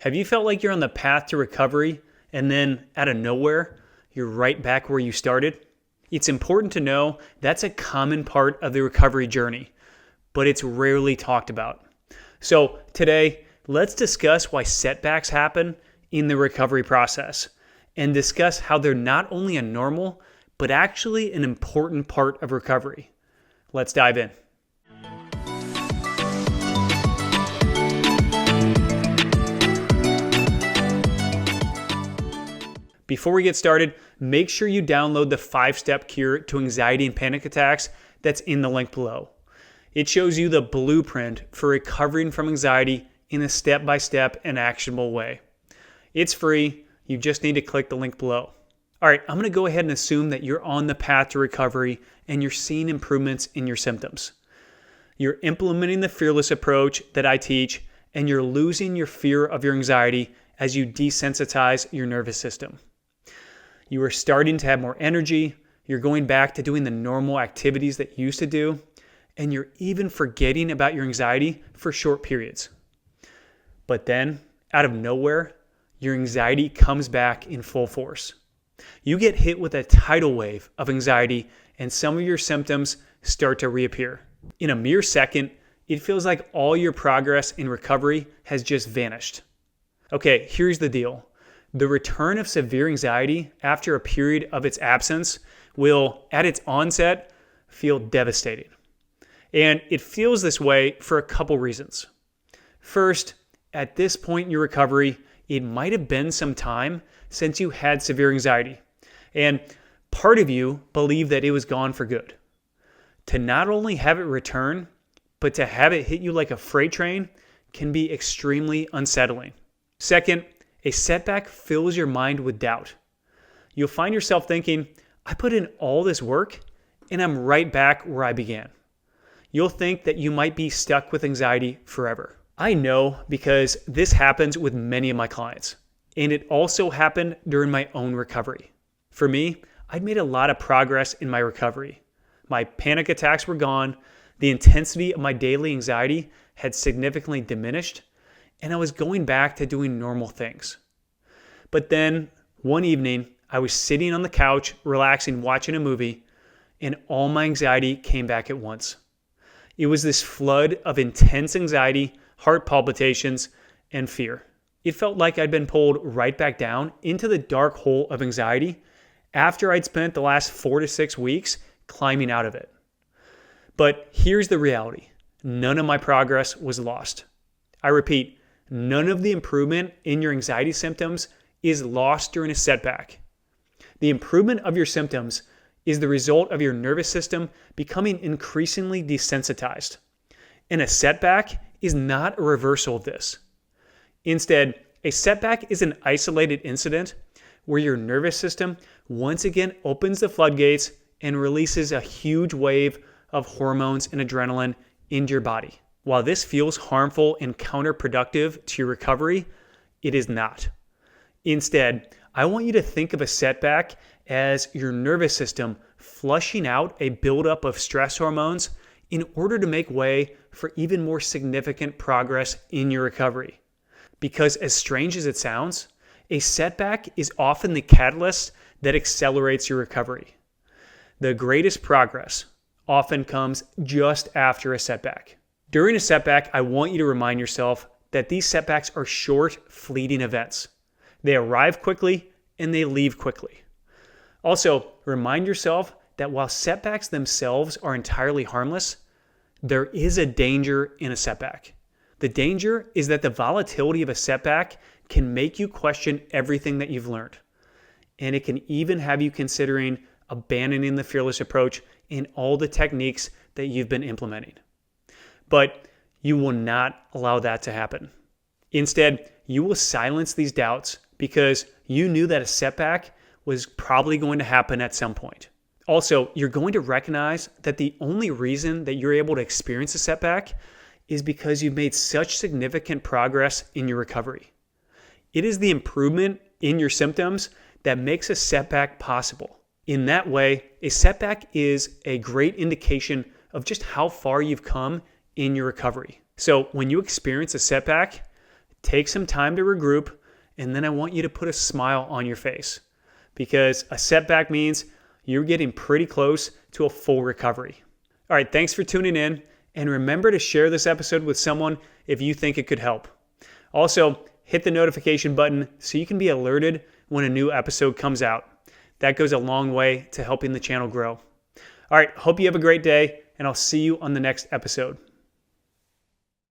Have you felt like you're on the path to recovery and then out of nowhere, you're right back where you started? It's important to know that's a common part of the recovery journey, but it's rarely talked about. So today, let's discuss why setbacks happen in the recovery process and discuss how they're not only a normal, but actually an important part of recovery. Let's dive in. Before we get started, make sure you download the 5-step cure to anxiety and panic attacks that's in the link below. It shows you the blueprint for recovering from anxiety in a step-by-step and actionable way. It's free. You just need to click the link below. All right, I'm going to go ahead and assume that you're on the path to recovery and you're seeing improvements in your symptoms. You're implementing the fearless approach that I teach, and you're losing your fear of your anxiety as you desensitize your nervous system. You are starting to have more energy, you're going back to doing the normal activities that you used to do, and you're even forgetting about your anxiety for short periods. But then, out of nowhere, your anxiety comes back in full force. You get hit with a tidal wave of anxiety, and some of your symptoms start to reappear. In a mere second, it feels like all your progress in recovery has just vanished. Okay, here's the deal. The return of severe anxiety after a period of its absence will, at its onset, feel devastating. And it feels this way for a couple reasons. First, at this point in your recovery, it might have been some time since you had severe anxiety. And part of you believed that it was gone for good. To not only have it return, but to have it hit you like a freight train can be extremely unsettling. Second, a setback fills your mind with doubt. You'll find yourself thinking, I put in all this work and I'm right back where I began. You'll think that you might be stuck with anxiety forever. I know because this happens with many of my clients, and it also happened during my own recovery. For me, I'd made a lot of progress in my recovery. My panic attacks were gone, the intensity of my daily anxiety had significantly diminished, and I was going back to doing normal things. But then, one evening, I was sitting on the couch, relaxing, watching a movie, and all my anxiety came back at once. It was this flood of intense anxiety, heart palpitations, and fear. It felt like I'd been pulled right back down into the dark hole of anxiety after I'd spent the last 4 to 6 weeks climbing out of it. But here's the reality. None of my progress was lost. I repeat, none of the improvement in your anxiety symptoms is lost during a setback. The improvement of your symptoms is the result of your nervous system becoming increasingly desensitized. And a setback is not a reversal of this. Instead, a setback is an isolated incident where your nervous system once again opens the floodgates and releases a huge wave of hormones and adrenaline into your body. While this feels harmful and counterproductive to your recovery, it is not. Instead, I want you to think of a setback as your nervous system flushing out a buildup of stress hormones in order to make way for even more significant progress in your recovery. Because as strange as it sounds, a setback is often the catalyst that accelerates your recovery. The greatest progress often comes just after a setback. During a setback, I want you to remind yourself that these setbacks are short, fleeting events. They arrive quickly and they leave quickly. Also, remind yourself that while setbacks themselves are entirely harmless, there is a danger in a setback. The danger is that the volatility of a setback can make you question everything that you've learned. And it can even have you considering abandoning the fearless approach in all the techniques that you've been implementing. But you will not allow that to happen. Instead, you will silence these doubts because you knew that a setback was probably going to happen at some point. Also, you're going to recognize that the only reason that you're able to experience a setback is because you've made such significant progress in your recovery. It is the improvement in your symptoms that makes a setback possible. In that way, a setback is a great indication of just how far you've come in your recovery. So when you experience a setback, Take some time to regroup, and then I want you to put a smile on your face, because a setback means you're getting pretty close to a full recovery. All right, thanks for tuning in, and remember to share this episode with someone if you think it could help. Also, hit the notification button so you can be alerted when a new episode comes out. That goes a long way to helping the channel grow. All right, hope you have a great day, and I'll see you on the next episode.